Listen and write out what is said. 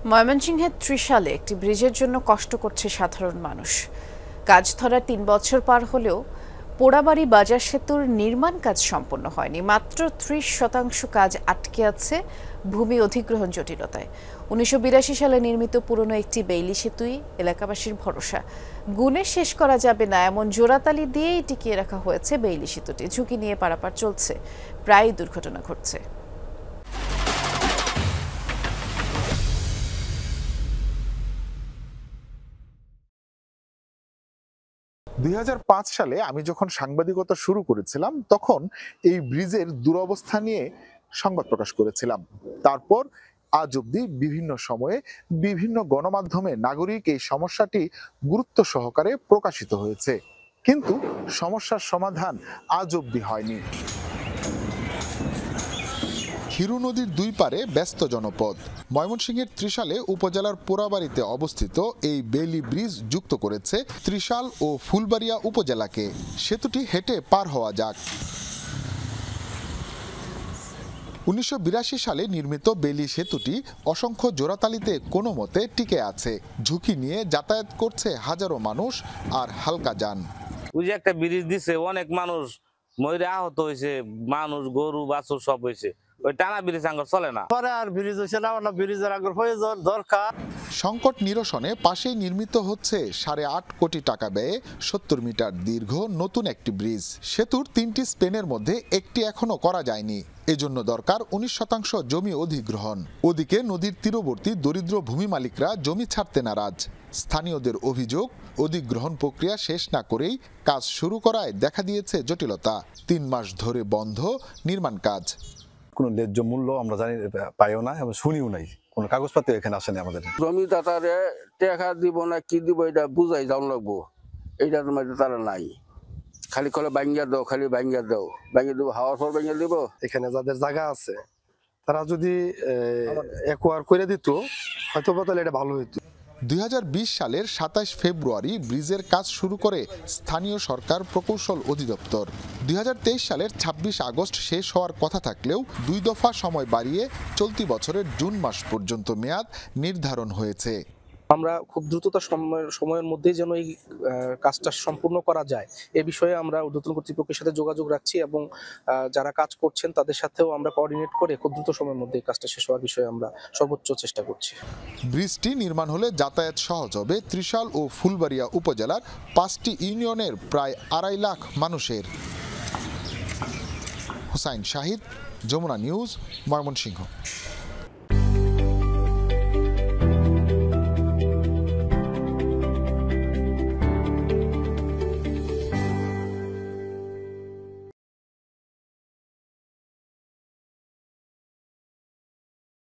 ময়মনসিংহের ত্রিশালে একটি ব্রিজের জন্য কষ্ট করছে সাধারণ মানুষ। কাজ ধরার ৩ বছর পার হলেও পোড়াবাড়ি বাজার সেতুর নির্মাণ কাজ সম্পন্ন হয়নি। মাত্র ৩০% কাজ আটকে আছে ভূমি অধিগ্রহণ জটিলতায়। ১৯৮২ সালে নির্মিত পুরনো একটি বেইলি সেতুই এলাকাবাসীর ভরসা। গুণে শেষ করা যাবে না এমন জোড়াতালি দিয়েই টিকিয়ে রাখা হয়েছে বেইলি সেতুটি। ঝুঁকি নিয়ে পারাপার চলছে, প্রায় দুর্ঘটনা ঘটছে। ২০০৫ সালে আমি যখন সাংবাদিকতা শুরু করেছিলাম তখন এই ব্রিজের দুরবস্থা নিয়ে সংবাদ প্রকাশ করেছিলাম। তারপর আজ অবধি বিভিন্ন সময়ে বিভিন্ন গণমাধ্যমে নাগরিক এই সমস্যাটি গুরুত্ব সহকারে প্রকাশিত হয়েছে, কিন্তু সমস্যার সমাধান আজ অবধি হয়নি। হিরু নদীর দুই পারে ব্যস্ত জনপদ। ময়মনসিংহের ত্রিশালে উপজেলার পোড়াবাড়িতে অবস্থিত এই বেইলি ব্রিজ যুক্ত করেছে ত্রিশাল ও ফুলবাড়িয়া উপজেলাকে। সেতুটি হেঁটে পার হওয়া যাক। ১৯৮২ সালে নির্মিত বেইলি সেতুটি অসংখ্য জোড়াতালিতে কোনো মতে টিকে আছে। ঝুঁকি নিয়ে যাতায়াত করছে হাজারো মানুষ আর হালকা যান। ওই যে একটা ব্রিজ দিছে, অনেক মানুষ মরে আহত হয়েছে, মানুষ গরু বাছুর সব হয়েছে। ওই টানা ব্রিজ আঙ্গর চলে না। আর ব্রিজ হচ্ছে না, ব্রিজের আঙ্গর প্রয়োজন দরকার। সংকট নিরসনে পাশেই নির্মিত হচ্ছে ৮.৫ কোটি টাকা ব্যয়ে ৭০ মিটার দীর্ঘ নতুন একটি ব্রিজ। সেতুর ৩টি স্পেনের মধ্যে একটি এখনো করা যায়নি। এজন্য দরকার ১৯% জমি অধিগ্রহণ। ওদিকে নদীর তীরবর্তী দরিদ্র ভূমি মালিকরা জমি ছাড়তে নারাজ। স্থানীয়দের অভিযোগ, অধিগ্রহণ প্রক্রিয়া শেষ না করেই কাজ শুরু করায় দেখা দিয়েছে জটিলতা। ৩ মাস ধরে বন্ধ নির্মাণ কাজ। কোনো ন্যায্য মূল্য আমরা জানি পাইও না এবং শুনিও নাই, কোনো কাগজপাতি এখানে আসেনি আমাদের। জমিদাতারে টাকা দিব না কি দিব এটা বুঝাই যাওয়া লাগবো, এইটার মধ্যে তারা নাই। খালি কলে ব্যাঙ্গা দাও, খালি ব্যাঙ্গা দাও, ব্যাঙ্গা দেবো, হাওয়ার পর ব্যাঙ্গা দিব। এখানে যাদের জায়গা আছে তারা যদি একোয়ার করে দিত হয়তো তাহলে এটা ভালো হইতো। ২০২০ সালের ২৭ ফেব্রুয়ারি ব্রিজের কাজ শুরু করে স্থানীয় সরকার প্রকৌশল অধিদপ্তর। ২০২৩ সালের ২৬ আগস্ট শেষ হওয়ার কথা থাকলেও ২ দফা সময় বাড়িয়ে চলতি বছরের জুন মাস পর্যন্ত মেয়াদ নির্ধারণ হয়েছে। আমরা খুব দ্রুততার সময়ের মধ্যেই যেন এই কাজটা সম্পূর্ণ করা যায় এ বিষয়ে আমরা ঊর্ধ্বতন কর্তৃপক্ষের সাথে যোগাযোগ রাখছি এবং যারা কাজ করছেন তাদের সাথেও আমরা কোঅর্ডিনেট করে খুব দ্রুত সময়ের মধ্যে এই কাজটা শেষ হওয়ার বিষয়ে আমরা সর্বোচ্চ চেষ্টা করছি। ব্রিজটি নির্মাণ হলে যাতায়াত সহজ হবে ত্রিশাল ও ফুলবাড়িয়া উপজেলার 5টি ইউনিয়নের প্রায় ২.৫ লাখ মানুষের। হুসাইন শাহিদ, যমুনা নিউজ, ময়মনসিংহ।